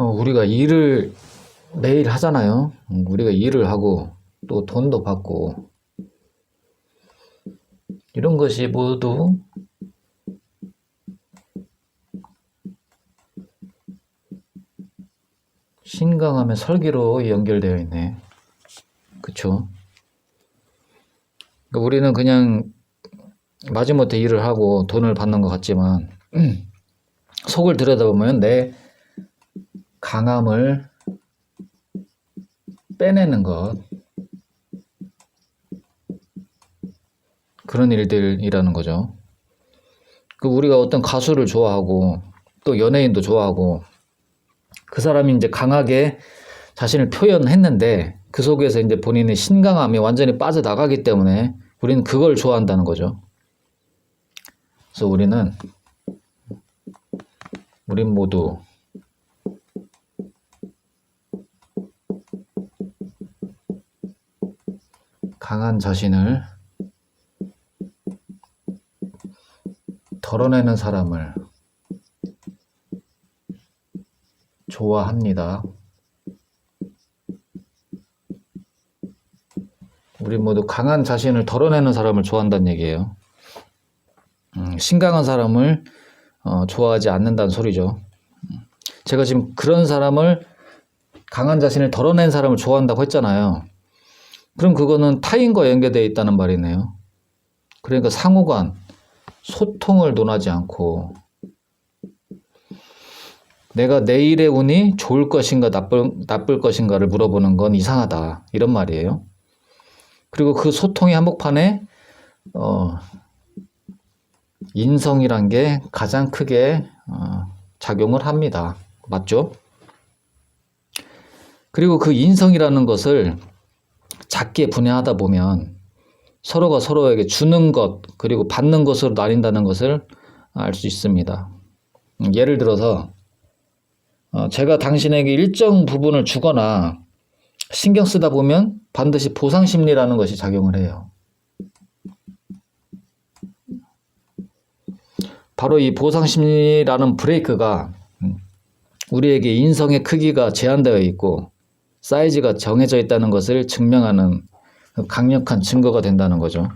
우리가 일을 매일 하잖아요. 우리가 일을 하고 또 돈도 받고 이런 것이 모두 신강함의 설계로 연결되어 있네. 그쵸? 그러니까 우리는 그냥 마지못해 일을 하고 돈을 받는 것 같지만 속을 들여다보면 내 강함을 빼내는 것, 그런 일들이라는 거죠. 우리가 어떤 가수를 좋아하고 또 연예인도 좋아하고 그 사람이 이제 강하게 자신을 표현했는데 그 속에서 이제 본인의 신강함이 완전히 빠져나가기 때문에 우리는 그걸 좋아한다는 거죠. 그래서 우린 모두 강한 자신을 덜어내는 사람을 좋아합니다. 우리 모두 강한 자신을 덜어내는 사람을 좋아한다는 얘기예요. 신강한 사람을 좋아하지 않는다는 소리죠. 제가 지금 그런 사람을, 강한 자신을 덜어낸 사람을 좋아한다고 했잖아요. 그럼 그거는 타인과 연계되어 있다는 말이네요. 그러니까 상호간, 소통을 논하지 않고 내가 내일의 운이 좋을 것인가 나쁠 것인가를 물어보는 건 이상하다, 이런 말이에요. 그리고 그 소통의 한복판에 인성이란 게 가장 크게 작용을 합니다. 맞죠? 그리고 그 인성이라는 것을 작게 분야하다 보면 서로가 서로에게 주는 것 그리고 받는 것으로 나뉜다는 것을 알 수 있습니다. 예를 들어서 제가 당신에게 일정 부분을 주거나 신경 쓰다 보면 반드시 보상심리라는 것이 작용을 해요. 바로 이 보상심리라는 브레이크가 우리에게 인성의 크기가 제한되어 있고 사이즈가 정해져 있다는 것을 증명하는 강력한 증거가 된다는 거죠.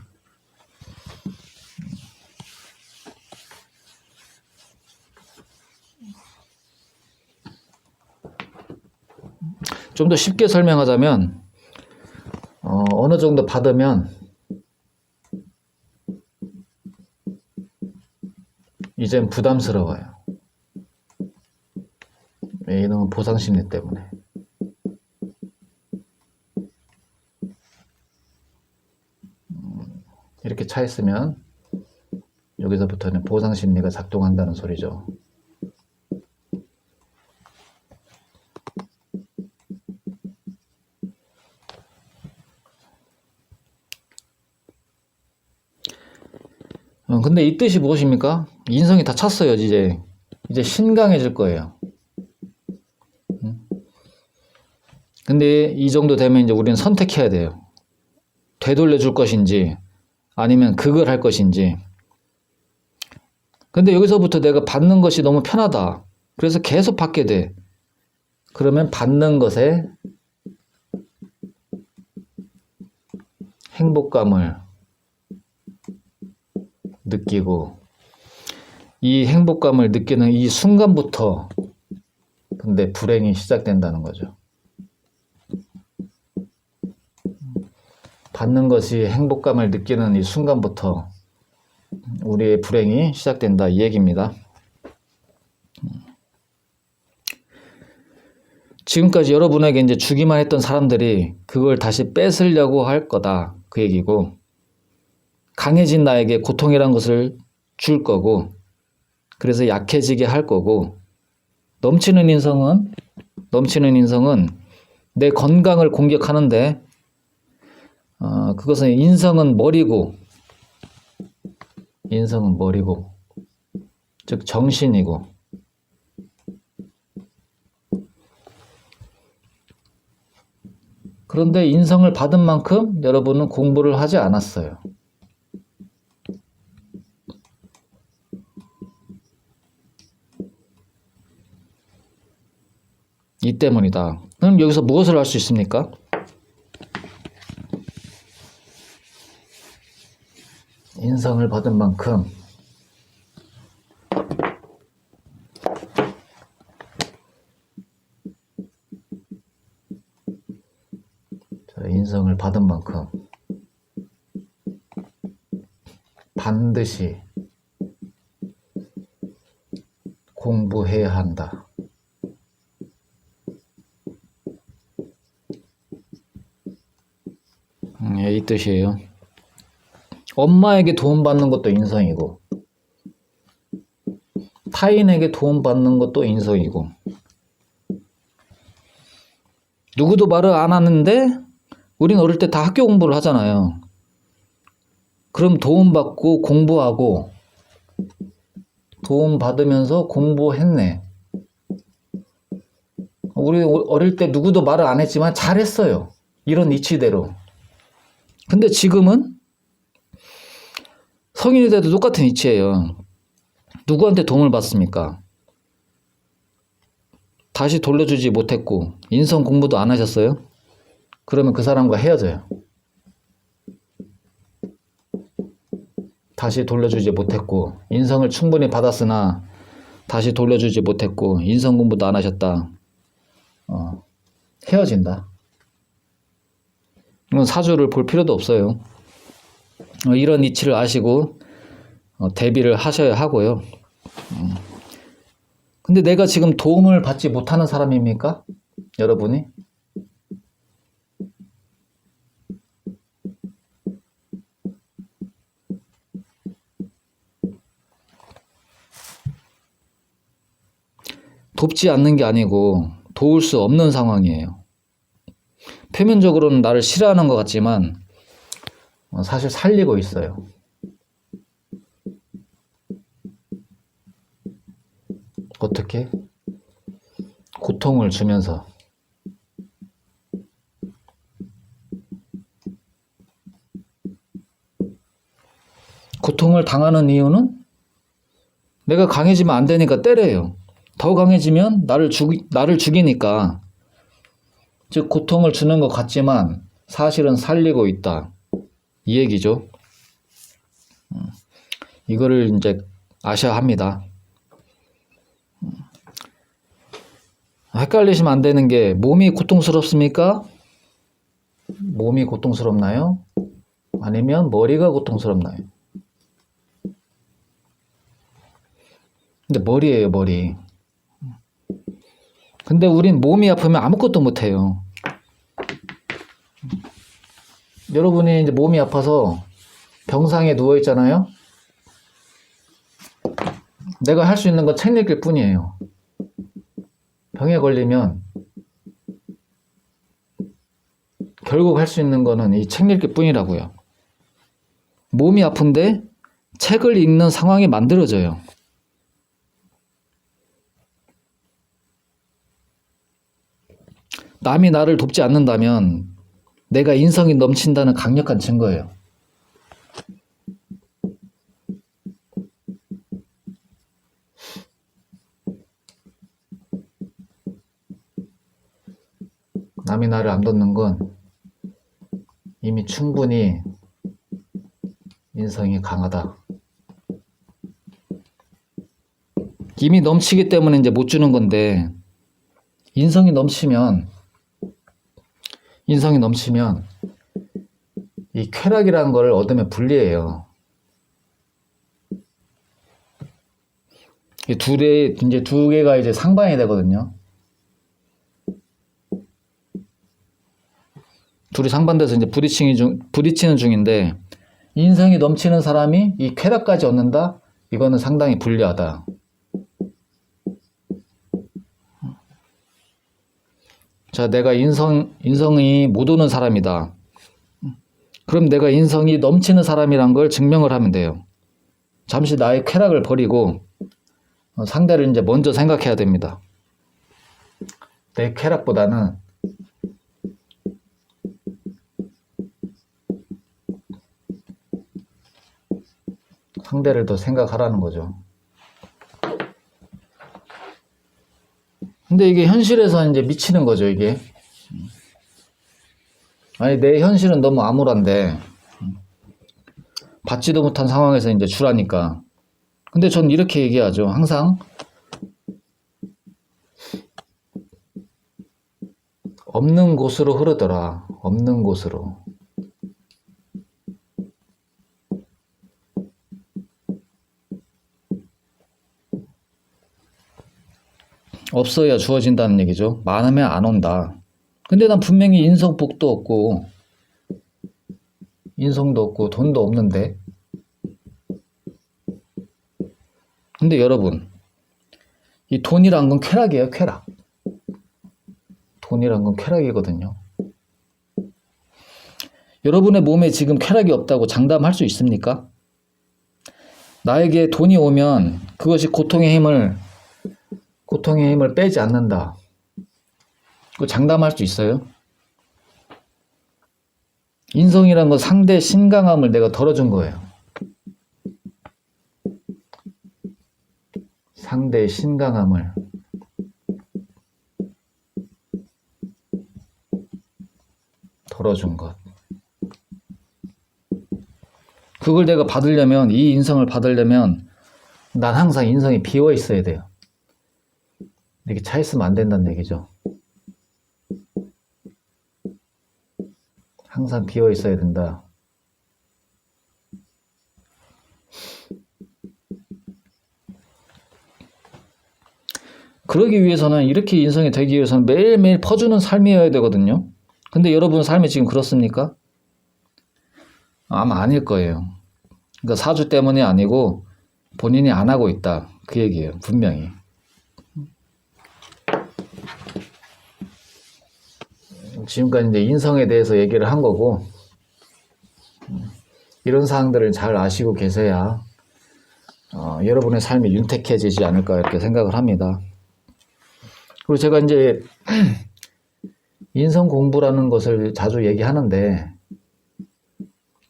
좀 더 쉽게 설명하자면 어느 정도 받으면 이젠 부담스러워요. 이놈은 보상심리 때문에. 이렇게 차 있으면 여기서부터는 보상심리가 작동한다는 소리죠. 근데 이 뜻이 무엇입니까? 인성이 다 찼어요. 이제 신강해질 거예요. 근데 이 정도 되면 이제 우리는 선택해야 돼요. 되돌려 줄 것인지 아니면 극을 할 것인지. 근데 여기서부터 내가 받는 것이 너무 편하다. 그래서 계속 받게 돼. 그러면 받는 것에 행복감을 느끼고 이 행복감을 느끼는 이 순간부터 근데 불행이 시작된다는 거죠. 받는 것이 행복감을 느끼는 이 순간부터 우리의 불행이 시작된다, 이 얘기입니다. 지금까지 여러분에게 이제 주기만 했던 사람들이 그걸 다시 뺏으려고 할 거다, 그 얘기고, 강해진 나에게 고통이란 것을 줄 거고, 그래서 약해지게 할 거고, 넘치는 인성은 내 건강을 공격하는데 그것은 인성은 머리고 즉 정신이고, 그런데 인성을 받은 만큼 여러분은 공부를 하지 않았어요. 이 때문이다. 그럼 여기서 무엇을 할 수 있습니까? 인성을 받은 만큼 인성을 받은 만큼 반드시 공부해야 한다. 이 뜻이에요. 엄마에게 도움받는 것도 인성이고, 타인에게 도움받는 것도 인성이고, 누구도 말을 안 하는데 우린 어릴 때 다 학교 공부를 하잖아요. 그럼 도움받고 공부하고 도움받으면서 공부했네. 우리 어릴 때 누구도 말을 안 했지만 잘했어요. 이런 이치대로. 근데 지금은 성인이 돼도 똑같은 이치예요. 누구한테 도움을 받습니까? 다시 돌려주지 못했고 인성 공부도 안 하셨어요? 그러면 그 사람과 헤어져요. 다시 돌려주지 못했고 인성을 충분히 받았으나 다시 돌려주지 못했고 인성 공부도 안 하셨다. 헤어진다. 이건 사주를 볼 필요도 없어요. 이런 이치를 아시고 대비를 하셔야 하고요. 근데 내가 지금 도움을 받지 못하는 사람입니까? 여러분이? 돕지 않는 게 아니고 도울 수 없는 상황이에요. 표면적으로는 나를 싫어하는 것 같지만 사실 살리고 있어요. 어떻게? 고통을 주면서. 고통을 당하는 이유는 내가 강해지면 안 되니까 때려요. 더 강해지면 나를 죽이니까. 즉 고통을 주는 것 같지만 사실은 살리고 있다. 이 얘기죠. 이거를 이제 아셔야 합니다. 헷갈리시면 안 되는 게 몸이 고통스럽습니까? 몸이 고통스럽나요? 아니면 머리가 고통스럽나요? 근데 머리예요, 머리. 근데 우린 몸이 아프면 아무것도 못해요. 여러분이 이제 몸이 아파서 병상에 누워 있잖아요. 내가 할 수 있는 건 책 읽을 뿐이에요. 병에 걸리면 결국 할 수 있는 거는 이 책 읽을 뿐이라고요. 몸이 아픈데 책을 읽는 상황이 만들어져요. 남이 나를 돕지 않는다면 내가 인성이 넘친다는 강력한 증거예요. 남이 나를 안 돕는 건 이미 충분히 인성이 강하다. 이미 넘치기 때문에 이제 못 주는 건데 인성이 넘치면 이 쾌락이라는 걸 얻으면 불리해요. 이 두 개가 이제 상반이 되거든요. 둘이 상반돼서 이제 부딪히는 중인데 인성이 넘치는 사람이 이 쾌락까지 얻는다? 이거는 상당히 불리하다. 자, 내가 인성이 못 오는 사람이다. 그럼 내가 인성이 넘치는 사람이란 걸 증명을 하면 돼요. 잠시 나의 쾌락을 버리고 상대를 이제 먼저 생각해야 됩니다. 내 쾌락보다는 상대를 더 생각하라는 거죠. 근데 이게 현실에서 이제 미치는 거죠, 이게. 아니, 내 현실은 너무 암울한데, 받지도 못한 상황에서 이제 주라니까. 근데 전 이렇게 얘기하죠. 항상 없는 곳으로 흐르더라. 없는 곳으로. 없어야 주어진다는 얘기죠. 많으면 안 온다. 근데 난 분명히 인성복도 없고 인성도 없고 돈도 없는데. 근데 여러분, 이 돈이란 건 쾌락이에요, 쾌락. 돈이란 건 쾌락이거든요. 여러분의 몸에 지금 쾌락이 없다고 장담할 수 있습니까? 나에게 돈이 오면 그것이 고통의 힘을 빼지 않는다. 그거 장담할 수 있어요? 인성이란 건 상대의 신강함을 내가 덜어준 거예요. 상대의 신강함을. 덜어준 것. 그걸 내가 받으려면, 이 인성을 받으려면 난 항상 인성이 비어 있어야 돼요. 이렇게 차 있으면 안 된다는 얘기죠. 항상 비어 있어야 된다. 그러기 위해서는, 이렇게 인성이 되기 위해서는 매일매일 퍼주는 삶이어야 되거든요. 근데 여러분 삶이 지금 그렇습니까? 아마 아닐 거예요. 그러니까 사주 때문이 아니고 본인이 안 하고 있다. 그 얘기예요. 분명히. 지금까지 이제 인성에 대해서 얘기를 한 거고, 이런 사항들을 잘 아시고 계셔야 여러분의 삶이 윤택해지지 않을까 이렇게 생각을 합니다. 그리고 제가 이제 인성 공부라는 것을 자주 얘기하는데,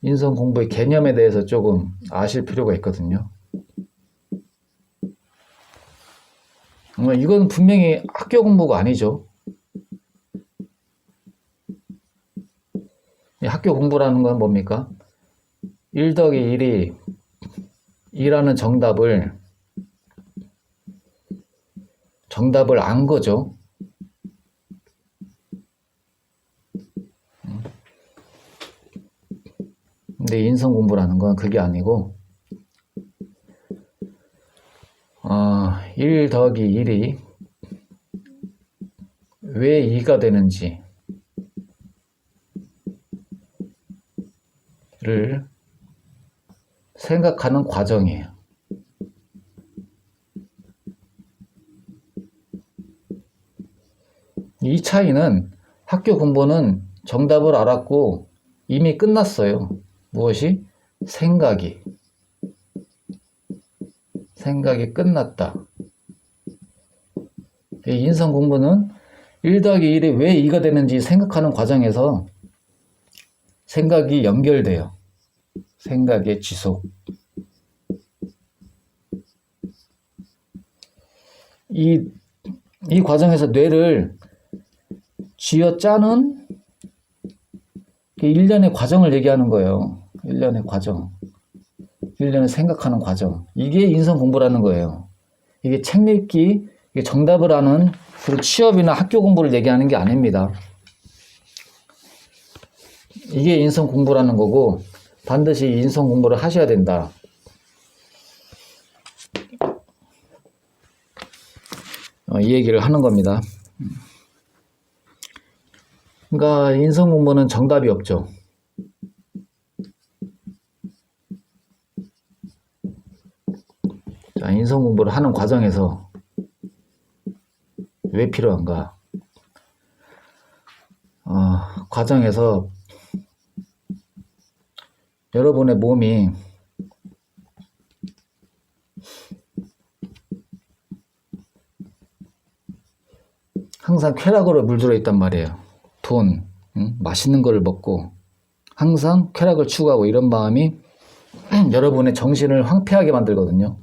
인성 공부의 개념에 대해서 조금 아실 필요가 있거든요. 이건 분명히 학교 공부가 아니죠. 학교 공부라는 건 뭡니까? 1 더하기 1이 2라는 정답을 안 거죠. 근데 인성 공부라는 건 그게 아니고 1 더하기 1이 왜 2가 되는지 를 생각하는 과정이에요. 이 차이는, 학교 공부는 정답을 알았고 이미 끝났어요. 무엇이? 생각이 끝났다. 이 인성 공부는 1 더하기 1이 왜 2가 되는지 생각하는 과정에서 생각이 연결돼요. 생각의 지속. 이 과정에서 뇌를 쥐어짜는 일련의 과정을 얘기하는 거예요. 일련의 과정. 일련의 생각하는 과정. 이게 인성 공부라는 거예요. 이게 책 읽기, 이게 정답을 아는, 그리고 취업이나 학교 공부를 얘기하는 게 아닙니다. 이게 인성 공부라는 거고, 반드시 인성 공부를 하셔야 된다. 이 얘기를 하는 겁니다. 그러니까 인성 공부는 정답이 없죠. 자, 인성 공부를 하는 과정에서 왜 필요한가? 과정에서 여러분의 몸이 항상 쾌락으로 물들어 있단 말이에요. 돈, 맛있는 거를 먹고 항상 쾌락을 추구하고, 이런 마음이 여러분의 정신을 황폐하게 만들거든요.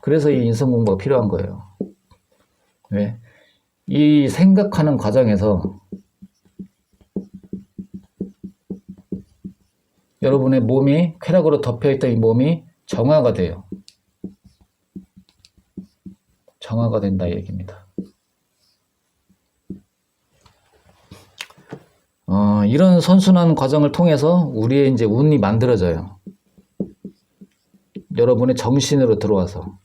그래서 이 인성 공부가 필요한 거예요. 왜? 이 생각하는 과정에서 여러분의 몸이, 쾌락으로 덮여있던 이 몸이 정화가 돼요. 정화가 된다 이 얘기입니다. 이런 선순환 과정을 통해서 우리의 이제 운이 만들어져요. 여러분의 정신으로 들어와서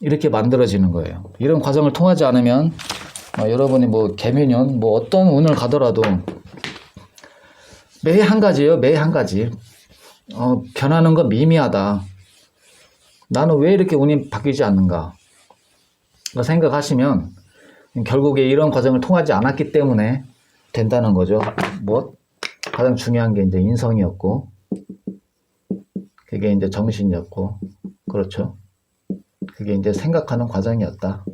이렇게 만들어지는 거예요. 이런 과정을 통하지 않으면 여러분이 뭐 개묘년 뭐 어떤 운을 가더라도 매 한 가지예요. 매 한 가지. 변하는 건 미미하다. 나는 왜 이렇게 운이 바뀌지 않는가 생각하시면 결국에 이런 과정을 통하지 않았기 때문에 된다는 거죠. 뭐 가장 중요한 게 이제 인성이었고, 그게 이제 정신이었고, 그렇죠. 그게 이제 생각하는 과정이었다.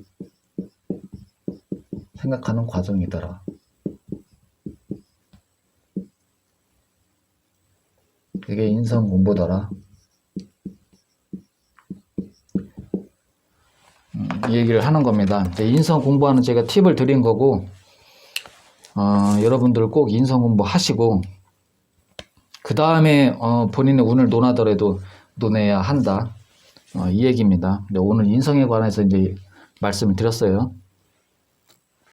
생각하는 과정이더라. 그게 인성 공부더라. 이 얘기를 하는 겁니다. 인성 공부하는 제가 팁을 드린 거고, 여러분들 꼭 인성 공부 하시고, 그 다음에 본인의 운을 논하더라도 논해야 한다. 이 얘기입니다. 오늘 인성에 관해서 이제 말씀을 드렸어요.